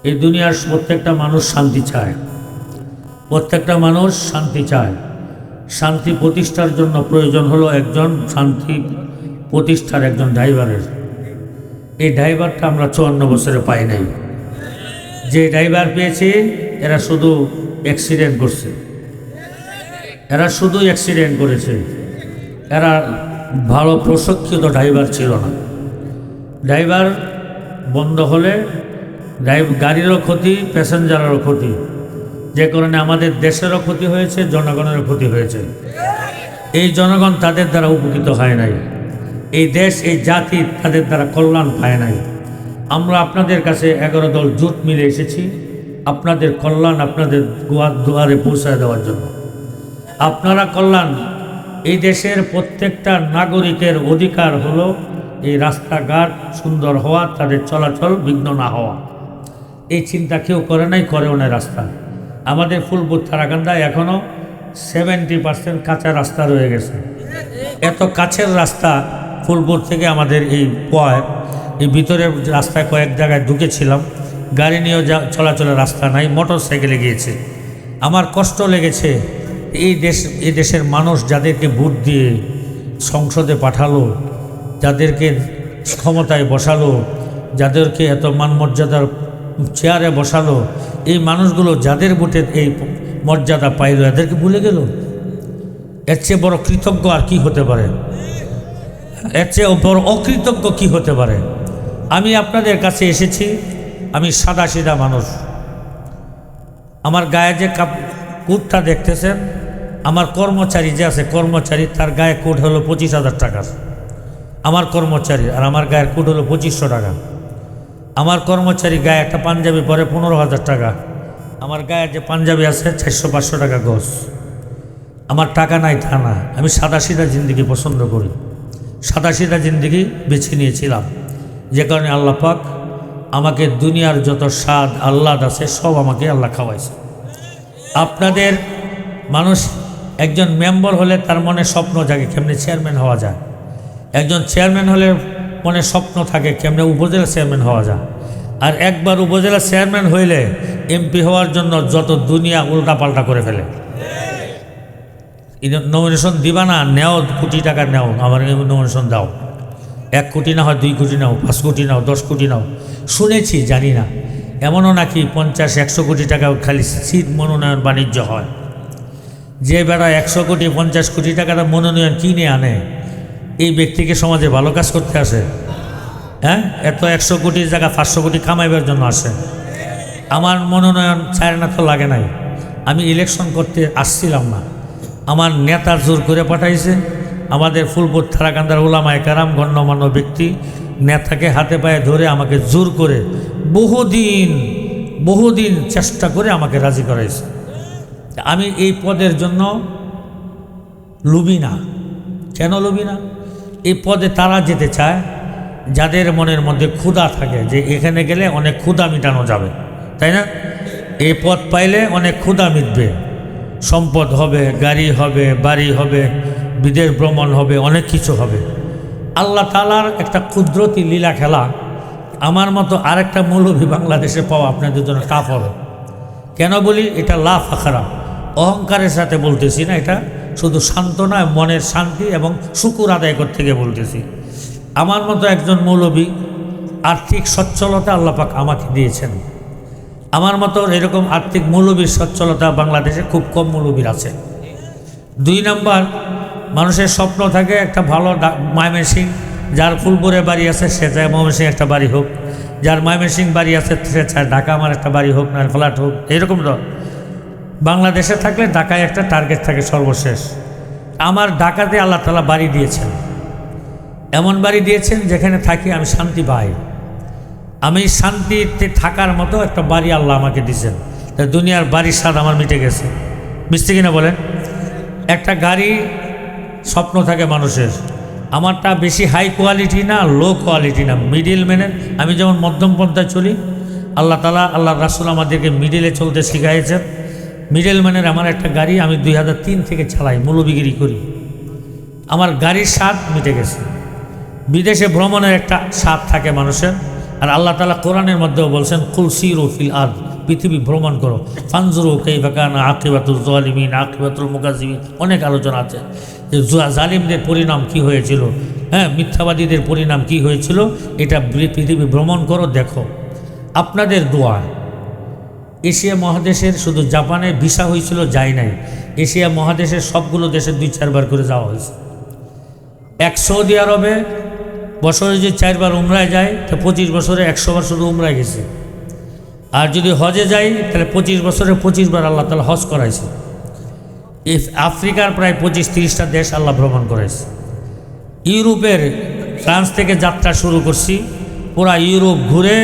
এই দুনিয়ার প্রত্যেকটা মানুষ শান্তি চায়, প্রত্যেকটা মানুষ শান্তি চায়। শান্তি প্রতিষ্ঠার জন্য প্রয়োজন হলো একজন শান্তি প্রতিষ্ঠার একজন ড্রাইভারের। এই ড্রাইভারটা আমরা 54 বছরে পাই নাই। যে ড্রাইভার পেয়েছি এরা শুধু অ্যাক্সিডেন্ট করছে, এরা শুধু অ্যাক্সিডেন্ট করেছে। এরা ভালো প্রশিক্ষিত ড্রাইভার ছিল না। ড্রাইভার বন্ধ হলে গাড়িরও ক্ষতি, প্যাসেঞ্জারেরও ক্ষতি। যে কারণে আমাদের দেশেরও ক্ষতি হয়েছে, জনগণেরও ক্ষতি হয়েছে। এই জনগণ তাদের দ্বারা উপকৃত হয় নাই, এই দেশ এই জাতি তাদের দ্বারা কল্যাণ পায় নাই। আমরা আপনাদের কাছে 11 দল জোট মিলে এসেছি আপনাদের কল্যাণ আপনাদের দুয়ারে পৌঁছায় দেওয়ার জন্য। আপনারা কল্যাণ, এই দেশের প্রত্যেকটা নাগরিকের অধিকার হলো এই রাস্তাঘাট সুন্দর হওয়া, তাদের চলাচল বিঘ্ন না হওয়া। এই চিন্তা কেউ করে নাই, করেও না। রাস্তা আমাদের ফুলপুর থারাকান্দায় এখনও 70% কাঁচা রাস্তা রয়ে গেছে। এত কাছের রাস্তা ফুলপুর থেকে আমাদের এই ভিতরের রাস্তায় কয়েক জায়গায় ঢুকেছিলাম, গাড়ি নিয়েও চলাচলের রাস্তা নাই, মোটর সাইকেলে গিয়েছে। আমার কষ্ট লেগেছে এই দেশের মানুষ যাদেরকে ভোট দিয়ে সংসদে পাঠালো, যাদেরকে ক্ষমতায় বসালো, যাদেরকে এত মান মর্যাদার চেয়ারে বসালো, এই মানুষগুলো যাদের ভোটে এই মর্যাদা পাইল এদেরকে ভুলে গেল। এর চেয়ে বড় কৃতজ্ঞ আর কি হতে পারে? এর চেয়ে বড় অকৃতজ্ঞ কি হতে পারে? আমি আপনাদের কাছে এসেছি, আমি সাদা সিধা মানুষ। আমার গায়ে যে কোটটা দেখতেছেন, আমার কর্মচারী যে আছে কর্মচারী, তার গায়ে কোট হলো 25,000 টাকার। আমার কর্মচারী, আর আমার গায়ের কোট হলো 2500 টাকা। আমার কর্মচারী গায়ে একটা পাঞ্জাবি পরে 15,000 টাকা। আমার গায়ে যে পাঞ্জাবি আছে 400-500 টাকা গজ। আমার টাকা নাই তা না, আমি সাদা সিধা জিন্দিগি পছন্দ করি, সাদা সিধা জিন্দিগি বেছে নিয়েছিলাম। যে কারণে আল্লাহ পাক আমাকে দুনিয়ার যত স্বাদ আহ্লাদ আছে সব আমাকে আল্লাহ খাওয়াইছে। আপনাদের মানুষ একজন মেম্বার হলে তার মনে স্বপ্ন জাগে কেমনে চেয়ারম্যান হওয়া যায়, একজন চেয়ারম্যান হলে মনে স্বপ্ন থাকে কেমনে উপজেলা চেয়ারম্যান হওয়া যায়। আর একবার উপজেলা চেয়ারম্যান হইলে এমপি হওয়ার জন্য যত দুনিয়া উল্টাপাল্টা করে ফেলে। নমিনেশন দিবা না, নেও কোটি টাকা নেও, আমার নমিনেশন দাও, 1 কোটি না হয় 2 কোটি নাও, 5 কোটি নাও, 10 কোটি নাও। শুনেছি, জানি না, এমনও নাকি 50-100 কোটি টাকা খালি সিট মনোনয়ন বাণিজ্য হয়। যে বেড়া 100 কোটি 50 কোটি টাকাটা মনোনয়ন কিনে আনে, এই ব্যক্তিকে সমাজে ভালো কাজ করতে আসে? হ্যাঁ, এত 100 কোটির জায়গা 500 কোটি কামাইবার জন্য আসে। আমার মনোনয়ন চায় না তো লাগে নাই, আমি ইলেকশন করতে আসছিলাম না, আমার নেতা জোর করে পাঠাইছে। আমাদের ফুলপুর থারাকান্দার উলামায়ে কেরাম গণ্যমান্য ব্যক্তি নেতাকে হাতে পায়ে ধরে আমাকে জোর করে বহুদিন চেষ্টা করে আমাকে রাজি করাইছে। আমি এই পদের জন্য লুবি না। কেন লুবি না? এই পদে তারা যেতে চায় যাদের মনের মধ্যে ক্ষুধা থাকে, যে এখানে গেলে অনেক ক্ষুধা মিটানো যাবে, তাই না? এই পদ পাইলে অনেক ক্ষুধা মিটবে, সম্পদ হবে, গাড়ি হবে, বাড়ি হবে, বিদেশ ভ্রমণ হবে, অনেক কিছু হবে। আল্লাহ তাআলার একটা কুদরতি লীলা খেলা। আমার মতো আরেকটা মৌলভী বাংলাদেশে পাওয়া আপনাদের জন্য টাফ হবে। কেন বলি? এটা লা ফাখরা, অহংকারের সাথে বলতেছি না, এটা শুধু সান্ত্বনা, মনের শান্তি এবং শুকুর আদায় করতে গিয়ে বলতেছি। আমার মতো একজন মৌলভী, আর্থিক সচ্ছলতা আল্লাহ পাক আমাকে দিয়েছেন। আমার মতো এরকম আর্থিক মৌলভীর সচ্ছলতা বাংলাদেশে খুব কম মৌলভীর আছে। 2 নম্বর, মানুষের স্বপ্ন থাকে একটা ভালো ময়মনসিং, যার ফুলপুরে বাড়ি আছে সে চায় ময়মনসিং একটা বাড়ি হোক, যার ময়মনসিং বাড়ি আছে সে চায় ঢাকা আমার একটা বাড়ি হোক, না ফ্ল্যাট হোক। এরকম তো বাংলাদেশে থাকলে ঢাকায় একটা টার্গেট থাকে সর্বশেষ। আমার ঢাকাতে আল্লাহ তাআলা বাড়ি দিয়েছেন, এমন বাড়ি দিয়েছেন যেখানে থাকি আমি শান্তি পাই। আমি শান্তিতে থাকার মতো একটা বাড়ি আল্লাহ আমাকে দিয়েছেন। দুনিয়ার বাড়ির স্বাদ আমার মিটে গেছে। মিষ্টি কিনা বলেন? একটা গাড়ি স্বপ্ন থাকে মানুষের। আমারটা বেশি হাই কোয়ালিটি না, লো কোয়ালিটি না, মিডিল ম্যানের। আমি যেমন মধ্যম পন্থায় চলি, আল্লাহ তাআলা আল্লাহ রাসূল আমাদেরকে মিডিলে চলতে শিখাইছেন। মিডিল ম্যানের আমার একটা গাড়ি, আমি 2003 থেকে চালাই, মৌলবিগিরি করি। আমার গাড়ির স্বাদ মিটে গেছে। বিদেশে ভ্রমণের একটা স্বাদ থাকে মানুষের, আর আল্লাহ তাআলা কোরআনের মধ্যেও বলছেন কুল সিরু ফিল আরদ, পৃথিবী ভ্রমণ করো, ফানজুরু কাইফা কানা আকিবাতুল যালিমিন আকিবাতুল মুকাজ্জিবিন, অনেক আলোচনা আছে যে জালিমদের পরিণাম কি হয়েছিল, হ্যাঁ, মিথ্যাবাদীদের পরিণাম কি হয়েছিল, এটা পৃথিবী ভ্রমণ করো, দেখো। আপনাদের দোয়া এশিয়া মহাদেশের শুধু জাপানের ভিসা হয়েছিল, যায় নাই, এশিয়া মহাদেশের সবগুলো দেশে 2-4 বার করে যাওয়া হয়েছে। সৌদি আরবে বছরে যে 4 বার উমরায় যায়, তো 25 বছরে 100 বার শুধু উমরায় গেছে। আর যদি হজে যাই তাহলে 25 বছরে 25 বার আল্লাহ তাআলা হজ করাইছে। আফ্রিকার প্রায় 25-30টা দেশ আল্লাহ ভ্রমণ করাইছে। ইউরোপের ফ্রান্স থেকে যাত্রা শুরু করছি, পুরা ইউরোপ ঘুরে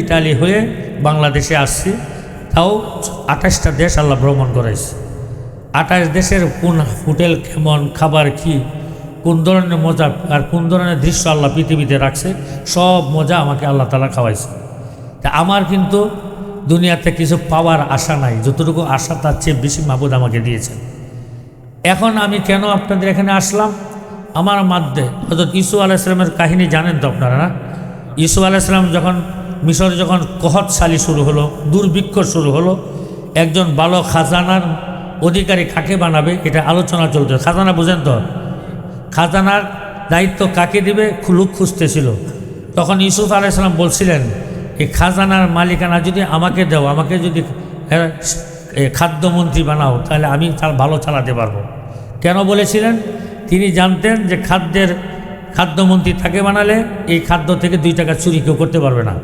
ইটালি হয়ে বাংলাদেশে আসছি, তাও 28টা দেশ আল্লাহ ভ্রমণ করাইছে। 28 দেশের কোন হোটেল কেমন, খাবার কি, কোন ধরনের মজা আর কোন ধরনের দৃশ্য আল্লাহ পৃথিবীতে রাখছে, সব মজা আমাকে আল্লাহ তাআলা খাওয়াইছে। তা আমার কিন্তু দুনিয়াতে কিছু পাওয়ার আশা নাই, যতটুকু আশা তার চেয়ে বেশি মাবুদ আমাকে দিয়েছেন। এখন আমি কেন আপনাদের এখানে আসলাম, আমার মাধ্যমে হযরত ইউসুফ আলাইহিস সালামের কাহিনী জানেন তো আপনারা, না? ইউসুফ আলাইহিস সালাম যখন মিশরে যখন কহতশালী শুরু হলো, দুর্ভিক্ষ শুরু হলো, একজন ভালো খাজানার অধিকারী কাকে বানাবে এটা আলোচনা চলতে। খাজানা বুঝেন তো, খাজানার দায়িত্ব কাকে দিবে লোক খুঁজতেছিল। তখন ইউসুফ আলাইহিস সালাম বলছিলেন, এই খাজানার মালিকানা যদি আমাকে দাও, আমাকে যদি খাদ্যমন্ত্রী বানাও, তাহলে আমি তার ভালো চালাতে পারবো। কেন বলেছিলেন? তিনি জানতেন যে খাদ্যমন্ত্রী তাকে বানালে এই খাদ্য থেকে 2 টাকা চুরি কেউ করতে পারবে না।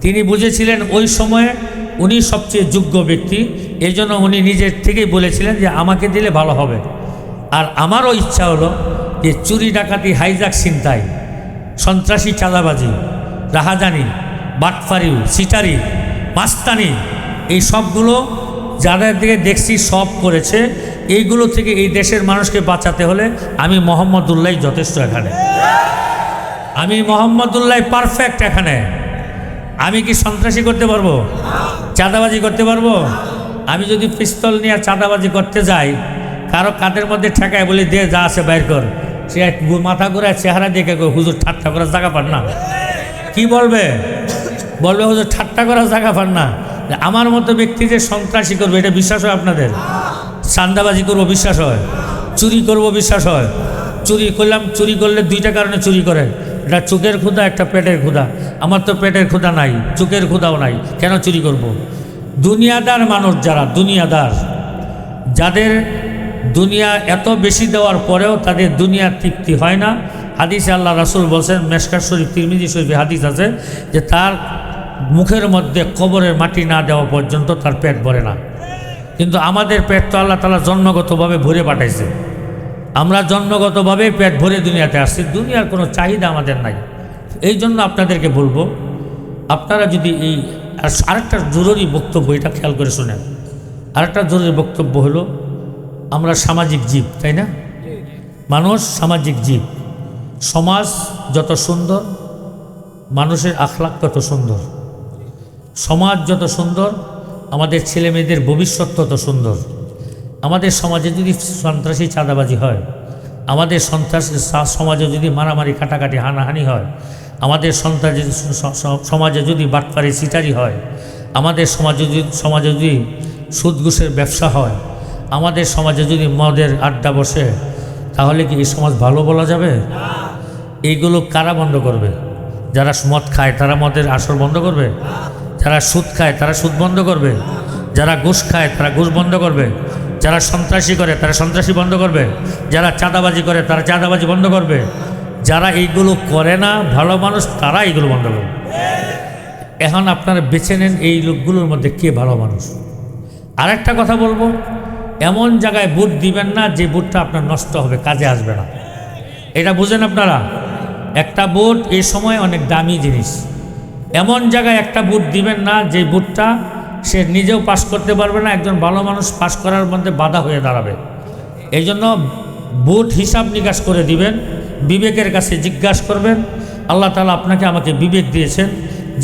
তিনি বুঝেছিলেন ওই সময়ে উনি সবচেয়ে যোগ্য ব্যক্তি, এই জন্য উনি নিজের থেকেই বলেছিলেন যে আমাকে দিলে ভালো হবে। আর আমারও ইচ্ছা হলো যে চুরি ডাকাতি, হাইজাক, ছিনতাই, সন্ত্রাসী, চাঁদাবাজি, রাহাজানি, বাটফারি, সিটারি, মাস্তানি, এই সবগুলো যাদের দিকে দেখছি সব করেছে, এইগুলো থেকে এই দেশের মানুষকে বাঁচাতে হলে আমি মোহাম্মদুল্লাহ যথেষ্ট। এখানে আমি মোহাম্মদুল্লাহ পারফেক্ট। এখানে আমি কি সন্ত্রাসী করতে পারবো? চাঁদাবাজি করতে পারবো? আমি যদি পিস্তল নিয়ে চাঁদাবাজি করতে যাই, কারো কাদের মধ্যে ঠেকায় বলি দে যা আছে বাইর কর, সে মাথা করে চেহারা দেখে হুজুর ঠাট্টা করার জায়গা পান না। কি বলবে? বলবে হুজুর ঠাট্টা করার জায়গা পান না। আমার মতো ব্যক্তি যে সন্ত্রাসী করবে এটা বিশ্বাস হয় আপনাদের? চাঁদাবাজি করবো বিশ্বাস হয়? চুরি করব বিশ্বাস হয়? চুরি করলাম, চুরি করলে 2টা কারণে চুরি করে, একটা চোখের ক্ষুধা, একটা পেটের ক্ষুধা। আমার তো পেটের ক্ষুধা নাই, চোখের ক্ষুধাও নাই, কেন চুরি করব? দুনিয়াদার মানুষ যারা, দুনিয়াদার, যাদের দুনিয়া এত বেশি দেওয়ার পরেও তাদের দুনিয়ার তৃপ্তি হয় না। হাদিসে আল্লাহ রাসূল বলছেন, মেশকাত শরীফ, তিরমিজি শরীফে হাদিস আছে যে তার মুখের মধ্যে কবরের মাটি না দেওয়া পর্যন্ত তার পেট ভরে না। কিন্তু আমাদের পেট তো আল্লাহ তাআলা জন্মগতভাবে ভরে পাঠাইছে। আমরা জন্মগতভাবে পেট ভরে দুনিয়াতে আসছি, দুনিয়ার কোনো চাহিদা আমাদের নাই। এই জন্য আপনাদেরকে বলবো, আপনারা যদি এই আরেকটা জরুরি বক্তব্য, এটা খেয়াল করে শুনেন। আরেকটা জরুরি বক্তব্য হলো, আমরা সামাজিক জীব, তাই না? মানুষ সামাজিক জীব। সমাজ যত সুন্দর, মানুষের আখলাক তত সুন্দর। সমাজ যত সুন্দর, আমাদের ছেলে মেয়েদের ভবিষ্যৎ তত সুন্দর। আমাদের সমাজে যদি সন্ত্রাসী, চাঁদাবাজি হয়, আমাদের সমাজে যদি মারামারি, কাটাকাটি, হানাহানি হয়, আমাদের সমাজে যদি বাটপারি, সিটারি হয়, আমাদের সমাজে যদি সুদ ঘুষের ব্যবসা হয়, আমাদের সমাজে যদি মদের আড্ডা বসে, তাহলে কি এই সমাজ ভালো বলা যাবে? এইগুলো কারা বন্ধ করবে? যারা মদ খায় তারা মদের আসর বন্ধ করবে? যারা সুদ খায় তারা সুদ বন্ধ করবে? যারা ঘুষ খায় তারা ঘুষ বন্ধ করবে? যারা সন্ত্রাসী করে তারা সন্ত্রাসী বন্ধ করবে? যারা চাঁদাবাজি করে তারা চাঁদাবাজি বন্ধ করবে? যারা এইগুলো করে না, ভালো মানুষ, তারা এইগুলো বন্ধ করবে। এখন আপনারা বেছে নেন এই লোকগুলোর মধ্যে কে ভালো মানুষ। আরেকটা কথা বলবো, এমন জায়গায় ভোট দিবেন না যে ভোটটা আপনার নষ্ট হবে, কাজে আসবে না। এটা বুঝেন আপনারা? একটা ভোট এই সময় অনেক দামি জিনিস। এমন জায়গায় একটা ভোট দিবেন না যে ভোটটা সে নিজেও পাস করতে পারবে না, একজন ভালো মানুষ পাস করার মধ্যে বাধা হয়ে দাঁড়াবে। এই জন্য ভোট হিসাব নিকাশ করে দিবেন, বিবেকের কাছে জিজ্ঞাসা করবেন। আল্লাহ তাআলা আপনাকে আমাকে বিবেক দিয়েছেন,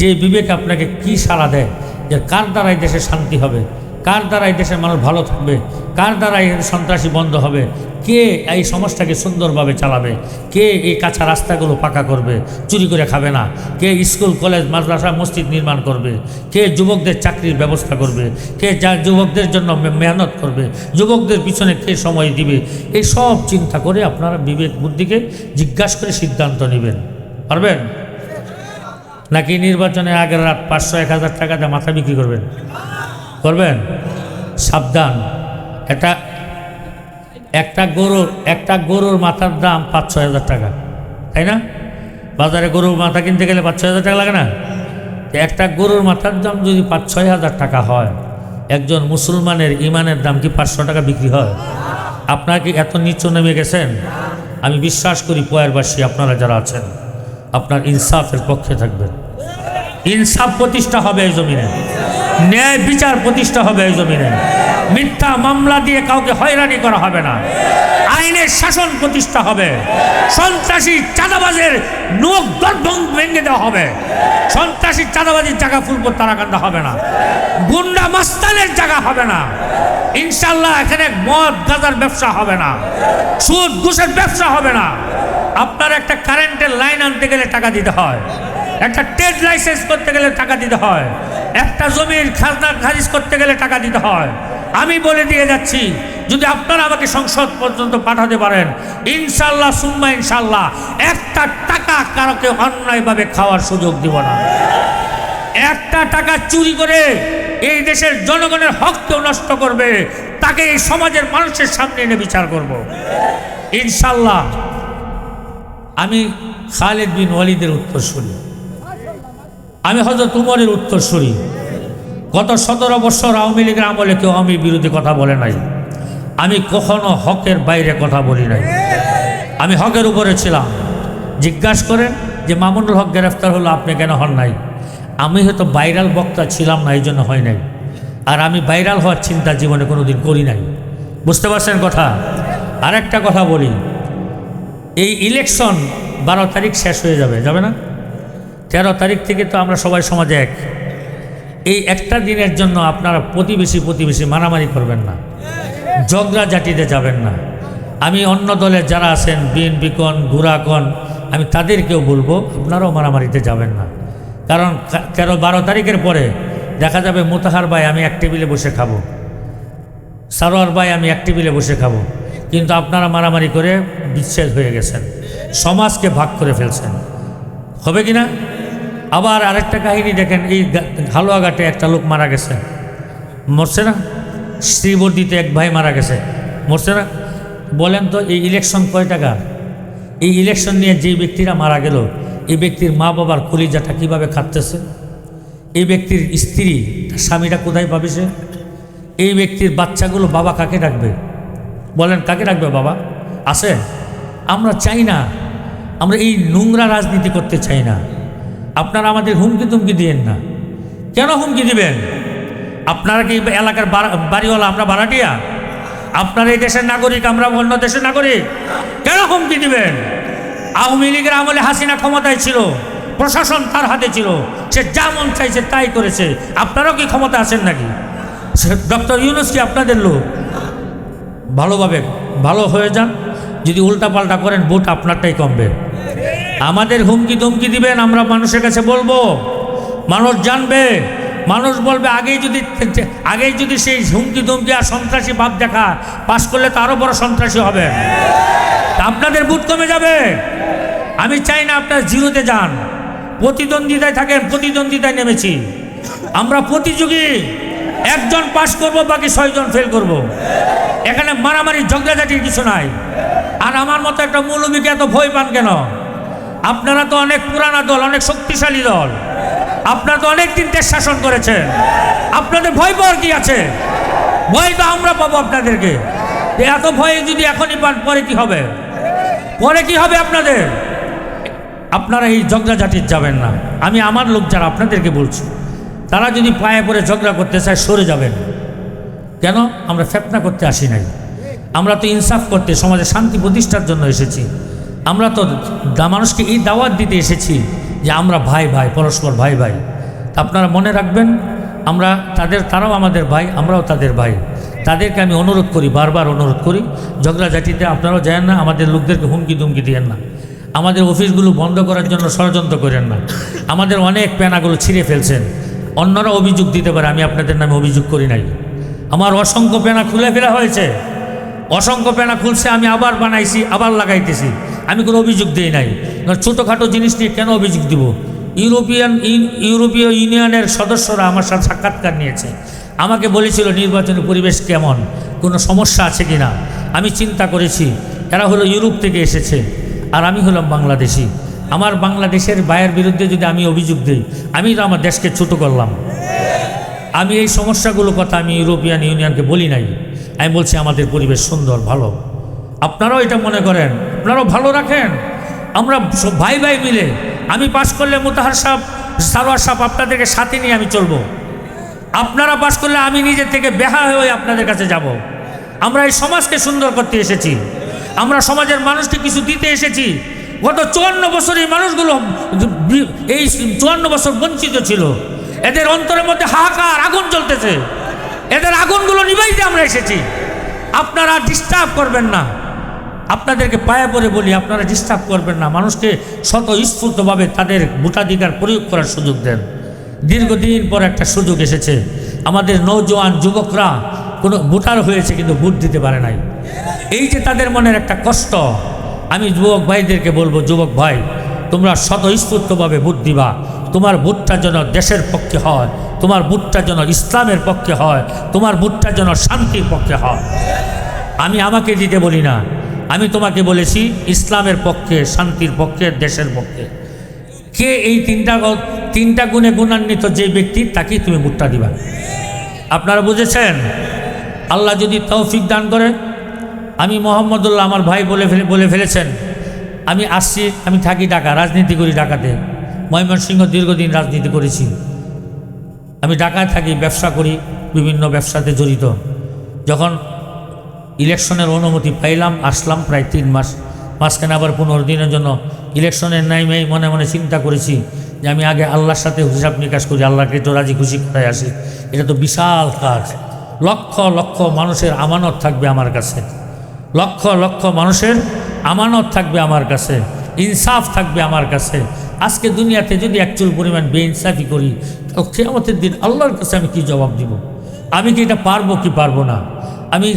যে বিবেক আপনাকে কি সাড়া দেয়, যে কার দ্বারাই দেশে শান্তি হবে, কার দ্বারাই দেশের মানুষ ভালো থাকবে, কার দ্বারাই সন্ত্রাসী বন্ধ হবে, কে এই সমাজটাকে সুন্দরভাবে চালাবে, কে এই কাঁচা রাস্তাগুলো পাকা করবে, চুরি করে খাবে না, কে স্কুল কলেজ মাদ্রাসা মসজিদ নির্মাণ করবে, কে যুবকদের চাকরির ব্যবস্থা করবে, কে যা যুবকদের জন্য মেহনত করবে, যুবকদের পিছনে কে সময় দিবে, এই সব চিন্তা করে আপনারা বিবেক বুদ্ধিকে জিজ্ঞাসা করে সিদ্ধান্ত নেবেন। পারবেন নাকি নির্বাচনের আগের রাত 500-1000 টাকা দিয়ে মাথা বিক্রি করবেন? করবেন? সাবধান। একটা গরুর মাথার দাম 5-6 হাজার টাকা, তাই না? বাজারে গরুর মাথা কিনতে গেলে 5-6 হাজার টাকা লাগে না? একটা গরুর মাথার দাম যদি 5-6 হাজার টাকা হয়, একজন মুসলমানের ইমানের দাম কি 500 টাকা বিক্রি হয়? আপনারা কি এত নিচু নেমে গেছেন? আমি বিশ্বাস করি পয়ারবাসী আপনারা যারা আছেন, আপনার ইনসাফের পক্ষে থাকবেন। ইনসাফ প্রতিষ্ঠা হবে এই জমিনে, ন্যায় বিচার প্রতিষ্ঠা হবে এই জমিনে, মিথ্যা মামলা দিয়ে কাউকে হয়রানি করা হবে না, আইনের শাসন প্রতিষ্ঠা হবে, সন্ত্রাসী চাঁদাবাজের নখ দর্ভং ভেঙে দেওয়া হবে, সন্ত্রাসী চাঁদাবাজির জায়গা ফুলপুর তারাকান্দা হবে না, গুন্ডা মাস্তানের জায়গা হবে না, ইনশাল্লাহ এখানে মদ গাঁজার ব্যবসা হবে না, সুদ ঘুষের ব্যবসা হবে না। আপনার একটা কারেন্টের লাইন আনতে গেলে টাকা দিতে হয়, একটা ট্রেড লাইসেন্স করতে গেলে টাকা দিতে হয়, একটা জমির খাজনা খারিজ করতে গেলে টাকা দিতে হয়। আমি বলে দিয়ে যাচ্ছি, যদি আপনারা আমাকে সংসদ পর্যন্ত পাঠাতে পারেন, ইনশাল্লাহ সুম্মা ইনশাল্লাহ একটা টাকা কারোকে অন্যায়ভাবে খাওয়ার সুযোগ দিব না। একটা টাকা চুরি করে এই দেশের জনগণের হককেও নষ্ট করবে, তাকে এই সমাজের মানুষের সামনে এনে বিচার করব ইনশাল্লাহ। আমি খালিদ বিন ওয়ালিদের উত্তরসূরি, আমি হযরত উমরের উত্তরসূরি। গত 17 বছর আওয়ামী লীগের আমলে কেউ আমি বিরোধী কথা বলে নাই, আমি কখনো হকের বাইরে কথা বলি নাই, আমি হকের উপরে ছিলাম। জিজ্ঞাসা করেন যে মামুনুল হক গ্রেফতার হলো, আপনি কেন হন নাই? আমি হয়তো ভাইরাল বক্তা ছিলাম না, এই জন্য হয় নাই। আর আমি ভাইরাল হওয়ার চিন্তা জীবনে কোনো দিন করি নাই। বুঝতে পারছেন কথা? আর একটা কথা বলি, এই ইলেকশন 12 তারিখ শেষ হয়ে যাবে, যাবে না? 13 তারিখ থেকে তো আমরা সবাই সমাজে এক। এই একটা দিনের জন্য আপনারা প্রতিবেশী মারামারি করবেন না, ঝগড়া জাটিতে যাবেন না। আমি অন্য দলের যারা আছেন, বিএনপি কন, ঘুরা কন, আমি তাদেরকেও বলবো আপনারাও মারামারিতে যাবেন না। কারণ 13-12 তারিখের পরে দেখা যাবে মোতাহার ভাই আমি এক টেবিলে বসে খাবো, সারোয়ার ভাই আমি এক টেবিলে বসে খাবো, কিন্তু আপনারা মারামারি করে বিচ্ছেদ হয়ে গেছেন, সমাজকে ভাগ করে ফেলছেন। হবে কি না? আবার আরেকটা কাহিনী দেখেন, এই হালুয়াঘাটে একটা লোক মারা গেছে, মরছে না? শ্রীবর্দিতে এক ভাই মারা গেছে, মরছে না? বলেন তো এই ইলেকশন কয় টাকা? এই ইলেকশন নিয়ে যেই ব্যক্তিরা মারা গেল, এই ব্যক্তির মা বাবার কলিজাটা কীভাবে কাঁদতেছে? এই ব্যক্তির স্ত্রী, তার স্বামীটা কোথায় পাবে সে? এই ব্যক্তির বাচ্চাগুলো বাবা কাকে ডাকবে? বলেন কাকে ডাকবে বাবা? আছে? আমরা চাই না, আমরা এই নোংরা রাজনীতি করতে চাই না। আপনারা আমাদের হুমকি তুমকি দিয়েন না। কেন হুমকি দিবেন? আপনারা কি এলাকার বাড়িওয়ালা, আমরা ভাড়াটিয়া? আপনারা এই দেশের নাগরিক, আমরা অন্য দেশের নাগরিক, কেন হুমকি দিবেন? আওয়ামী লীগের আমলে হাসিনা ক্ষমতায় ছিল, প্রশাসন তার হাতে ছিল, সে যা মন চাইছে তাই করেছে। আপনারাও কি ক্ষমতা আছেন নাকি? ডক্টর ইউনূস কি আপনাদের লোক? ভালোভাবে ভালো হয়ে যান, যদি উল্টাপাল্টা করেন ভোট আপনারটাই কমবে। আমাদের হুমকি ধমকি দিবেন, আমরা মানুষের কাছে বলবো, মানুষ জানবে, মানুষ বলবে। আগেই যদি সেই হুমকি ধমকি আর সন্ত্রাসী ভাব দেখা পাস করলে তো আরও বড় সন্ত্রাসী হবে, আপনাদের ভোট কমে যাবে। আমি চাই না আপনার জিরোতে যান, প্রতিদ্বন্দ্বিতায় থাকেন। প্রতিদ্বন্দ্বিতায় নেমেছি আমরা, প্রতিযোগী। একজন পাস করব, বাকি 6 জন ফেল করব। এখানে মারামারি ঝগড়াঝাটির কিছু নাই। আর আমার মতো একটা মৌলবীকে এত ভয় পান কেন? আপনারা তো অনেক পুরানা দল, অনেক শক্তিশালী দল, আপনারা তো অনেক দিন দেশ শাসন করেছেন, আপনাদের ভয় পাওয়ার কি আছে? ভয় তো আমরা পাবো আপনাদেরকে। এত ভয় যদি এখনই পান, পরে কি হবে? পরে কি হবে আপনাদের? আপনারা এই ঝগড়াঝাটির যাবেন না। আমি আমার লোক যারা আপনাদেরকে বলছি, তারা যদি পায়ে পড়ে ঝগড়া করতে চায় সরে যাবেন। কেন? আমরা ফেতনা করতে আসি নাই, আমরা তো ইনসাফ করতে, সমাজে শান্তি প্রতিষ্ঠার জন্য এসেছি। আমরা তো মানুষকে এই দাওয়াত দিতে এসেছি যে আমরা ভাই ভাই, পরস্পর ভাই ভাই। আপনারা মনে রাখবেন, আমরা তারাও আমাদের ভাই, আমরাও তাদের ভাই। তাদেরকে আমি অনুরোধ করি, বারবার অনুরোধ করি, ঝগড়াঝাটিতে আপনারাও যান না, আমাদের লোকদেরকে হুমকি দুমকি দিয়েন না, আমাদের অফিসগুলো বন্ধ করার জন্য ষড়যন্ত্র করেন না। আমাদের অনেক পেনাগুলো ছিঁড়ে ফেলছেন, অন্যরা অভিযোগ দিতে পারে, আমি আপনাদের নামে অভিযোগ করি নাই। আমার অসংখ্য পেনা খুলে ফেলা হয়েছে, অসংখ্য পেনা খুলছে, আমি আবার বানাইছি, আবার লাগাইতেছি, আমি কোনো অভিযোগ দিই নাই। ছোটোখাটো জিনিস নিয়ে কেন অভিযোগ দিব? ইউরোপীয় ইউনিয়নের সদস্যরা আমার সাথে সাক্ষাৎকার নিয়েছে, আমাকে বলেছিল নির্বাচনী পরিবেশ কেমন, কোনো সমস্যা আছে কি না। আমি চিন্তা করেছি এরা হলো ইউরোপ থেকে এসেছে আর আমি হলাম বাংলাদেশি, আমার বাংলাদেশের ভাইয়ের বিরুদ্ধে যদি আমি অভিযোগ দিই, আমি তো আমার দেশকে ছোটো করলাম। আমি এই সমস্যাগুলো কথা আমি ইউরোপিয়ান ইউনিয়নকে বলি নাই, আমি বলছি আমাদের পরিবেশ সুন্দর, ভালো, আপনারাও এটা মনে করেন, আপনারাও ভালো রাখেন, আমরা সব ভাই ভাই মিলে, আমি পাশ করলে মোতাহার সাহেব, সারোয়ার সাহেব আপনাদেরকে সাথে নিয়ে আমি চলবো, আপনারা পাশ করলে আমি নিজের থেকে বেহা হয়ে আপনাদের কাছে যাব। আমরা এই সমাজকে সুন্দর করতে এসেছি, আমরা সমাজের মানুষকে কিছু দিতে এসেছি। গত 54 বছর এই মানুষগুলো এই 54 বছর বঞ্চিত ছিল, এদের অন্তরের মধ্যে হাহাকার আগুন জ্বলতেছে, এদের আগুনগুলো নিভাইতে আমরা এসেছি। আপনারা ডিস্টার্ব করবেন না, আপনাদেরকে পায়ে পড়ে বলি, আপনারা ডিস্টার্ব করবেন না, মানুষকে স্বতঃস্ফূর্তভাবে তাদের ভোটাধিকার প্রয়োগ করার সুযোগ দেন। দীর্ঘদিন পর একটা সুযোগ এসেছে, আমাদের নৌজওয়ান যুবকরা কোনো ভোটার হয়েছে কিন্তু ভোট দিতে পারে নাই, এই যে তাদের মনের একটা কষ্ট। আমি যুবক ভাইদেরকে বলবো, যুবক ভাই তোমরা স্বতঃস্ফূর্তভাবে ভোট দিবা, তোমার ভোটটা যেন দেশের পক্ষে হয়, তোমার ভোটটা যেন ইসলামের পক্ষে হয়, তোমার ভোটটা যেন শান্তির পক্ষে হয়। আমি আমাকে দিতে বলি না, আমি তোমাকে বলেছি ইসলামের পক্ষে, শান্তির পক্ষে, দেশের পক্ষে। কে এই তিনটা গুণে গুণান্বিত যে ব্যক্তি, তাকেই তুমি ভোটটা দিবা। আপনারা বুঝেছেন? আল্লাহ যদি তৌফিক দান করে, আমি মোহাম্মদুল্লাহ আমার ভাই বলে ফেলেছেন, আমি আসছি, আমি থাকি ঢাকা, রাজনীতি করি ঢাকাতে, ময়মনসিংহ দীর্ঘদিন রাজনীতি করেছি, আমি ঢাকায় থাকি, ব্যবসা করি, বিভিন্ন ব্যবসাতে জড়িত। যখন ইলেকশনের অনুমতি পাইলাম, আসলাম প্রায় 3 মাস, মাঝখানে আবার 15 দিনের জন্য ইলেকশনের নাইমেই মনে মনে চিন্তা করেছি যে আমি আগে আল্লাহর সাথে হিসাব নিকাশ করি, আল্লাহকে তো রাজি খুশি করায় আসি। এটা তো বিশাল কাজ, লক্ষ লক্ষ মানুষের আমানত থাকবে আমার কাছে, লক্ষ লক্ষ মানুষের আমানত থাকবে আমার কাছে, ইনসাফ থাকবে আমার কাছে। আজকে দুনিয়াতে যদি একচুল পরিমাণ বেইনসাফি করি, তো কিয়ামতের দিন আল্লাহর কাছে আমি কি জবাব দিব? আমি কি এটা পারবো কি পারবো না? আমি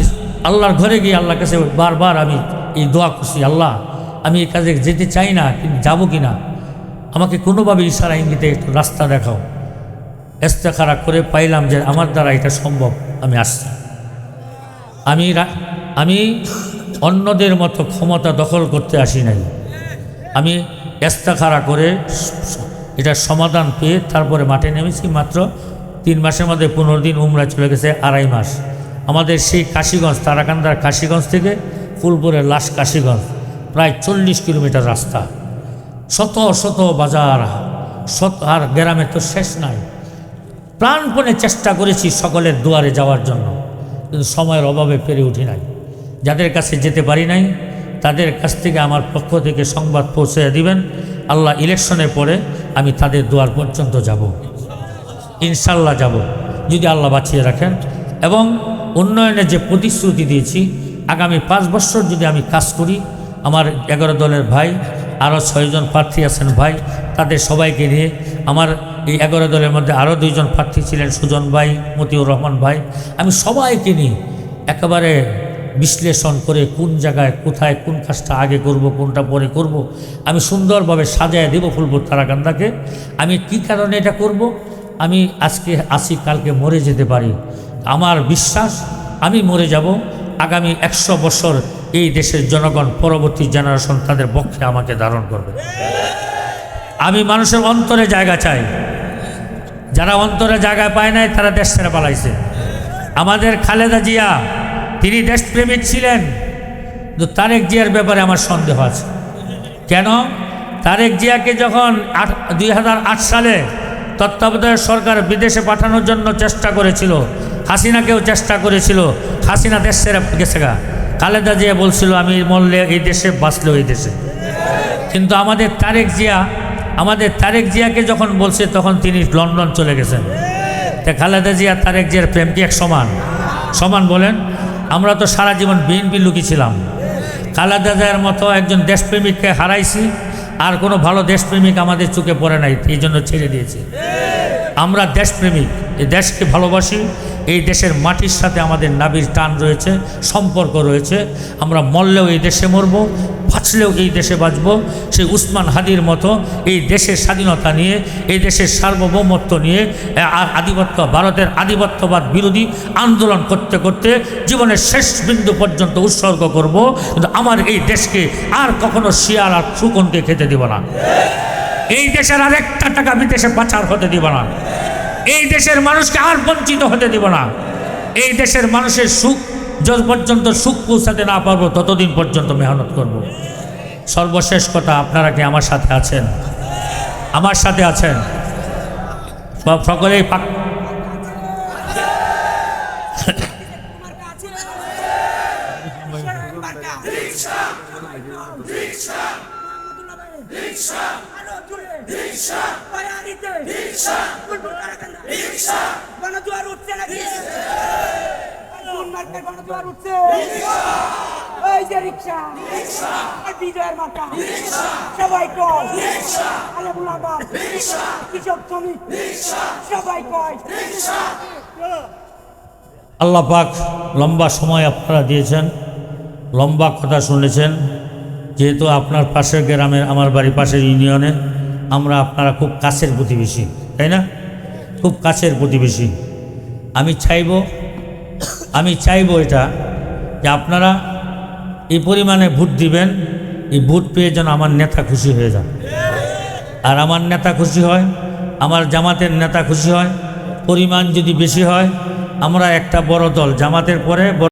আল্লাহর ঘরে গিয়ে আল্লাহর কাছে বারবার আমি এই দোয়া করছি, আল্লাহ আমি এই কাজে যেতে চাই না, কিন্তু যাবো কি না, আমাকে কোনোভাবে ইশারা ইঙ্গিতে একটু রাস্তা দেখাও। ইস্তেখারা করে পাইলাম যে আমার দ্বারা এটা সম্ভব, আমি আসছি। আমি অন্যদের মতো ক্ষমতা দখল করতে আসি নাই, আমি ইস্তেখারা করে এটার সমাধান পেয়ে তারপরে মাঠে নেমেছি। মাত্র 3 মাসের মধ্যে 15 দিন উমরা চলে গেছে, 2.5 মাস। আমাদের সেই কাশীগঞ্জ, তারাকান্দার কাশীগঞ্জ থেকে ফুলপুরের লাশ কাশীগঞ্জ প্রায় 40 কিলোমিটার রাস্তা, শত শত বাজার, আর গ্রামে তো শেষ নাই। প্রাণপণে চেষ্টা করেছি সকলের দুয়ারে যাওয়ার জন্য, কিন্তু সময়ের অভাবে পেরে উঠি নাই। যাদের কাছে যেতে পারি নাই তাদের কাছ থেকে আমার পক্ষ থেকে সংবাদ পৌঁছে দিবেন, আল্লাহ ইলেকশনের পরে আমি তাদের দুয়ার পর্যন্ত যাব, ইনশাল্লাহ যাব, যদি আল্লাহ বাঁচিয়ে রাখেন। এবং উন্নয়নের যে প্রতিশ্রুতি দিয়েছি, আগামী 5 বছর যদি আমি কাজ করি, আমার 11 দলের ভাই, আরও 6 জন প্রার্থী আছেন ভাই, তাদের সবাইকে নিয়ে, আমার এই 11 দলের মধ্যে আরও 2 জন প্রার্থী ছিলেন, সুজন ভাই, মতিউর রহমান ভাই, আমি সবাইকে নিয়ে একেবারে বিশ্লেষণ করে কোন জায়গায় কোথায় কোন কাজটা আগে করব, কোনটা পরে করব, আমি সুন্দরভাবে সাজায় দেব ফুলপুর তারাকান্দাকে। আমি কি কারণে এটা করব? আমি আজকে আসি, কালকে মরে যেতে পারি, আমার বিশ্বাস আমি মরে যাব, আগামী 100 বছর এই দেশের জনগণ, পরবর্তী জেনারেশন তাদের পক্ষে আমাকে ধারণ করবে। আমি মানুষের অন্তরে জায়গা চাই, যারা অন্তরে জায়গা পায় নাই তারা দেশ ছেড়ে পালাইছে। আমাদের খালেদা জিয়া, তিনি দেশপ্রেমিক ছিলেন, কিন্তু তারেক জিয়ার ব্যাপারে আমার সন্দেহ আছে। কেন? তারেক জিয়াকে যখন 2008 সালে তত্ত্বাবধায়ক সরকার বিদেশে পাঠানোর জন্য চেষ্টা করেছিল, হাসিনাকেও চেষ্টা করেছিল, হাসিনা দেশ ছেড়ে গেছে গা, খালেদা জিয়া বলছিল আমি মরলে এই দেশে, বাঁচলেও এই দেশে। কিন্তু আমাদের তারেক জিয়াকে যখন বলছে তখন তিনি লন্ডন চলে গেছেন। তা খালেদা জিয়া তারেক জিয়ার প্রেম কি এক সমান? সমান বলেন। আমরা তো সারা জীবন বিএনপি লুকি ছিলাম। খালেদা জিয়ার মতো একজন দেশপ্রেমিককে হারাইছি, আর কোনো ভালো দেশপ্রেমিক আমাদের চোখে পড়ে নাই, এই জন্য ছেড়ে দিয়েছি। আমরা দেশপ্রেমিক, এই দেশকে ভালোবাসি, এই দেশের মাটির সাথে আমাদের নাবির টান রয়েছে, সম্পর্ক রয়েছে। আমরা মরলেও এই দেশে মরব, বাঁচলেও এই দেশে বাঁচব। সেই উসমান হাদির মতো এই দেশের স্বাধীনতা নিয়ে, এই দেশের সার্বভৌমত্ব নিয়ে ভারতের আধিপত্যবাদ বিরোধী আন্দোলন করতে করতে জীবনের শেষ বিন্দু পর্যন্ত উৎসর্গ করব। কিন্তু আমার এই দেশকে আর কখনো শিয়াল আর শকুনকে খেতে দেব না। এই দেশের আর একটা টাকা বিদেশে পাচার হতে দিব না। এই দেশের মানুষকে আর বঞ্চিত হতে দিব না। এই দেশের মানুষের সুখ যত পর্যন্ত সুখ পৌঁছাতে না পারবো ততদিন পর্যন্ত মেহনত করব। সর্বশেষ কথা, আপনারা কি আমার সাথে আছেন? আমার সাথে আছেন? সকলেই আল্লাহ পাক লম্বা সময় আপনারা দিয়েছেন, লম্বা কথা শুনেছেন। যেহেতু আপনার পাশের গ্রামের, আমার বাড়ি পাশের ইউনিয়নে, আমরা আপনারা খুব কাছের প্রতিবেশী, তাই না? খুব কাছের প্রতিবেশী। আমি চাইব এটা যে আপনারা এই পরিমাণে ভোট দিবেন, এই ভোট পেয়ে যেন আমার নেতা খুশি হয়ে যান। আর আমার নেতা খুশি হয়, আমার জামাতের নেতা খুশি হয়, পরিমাণ যদি বেশি হয়, আমরা একটা বড় দল, জামাতের পরে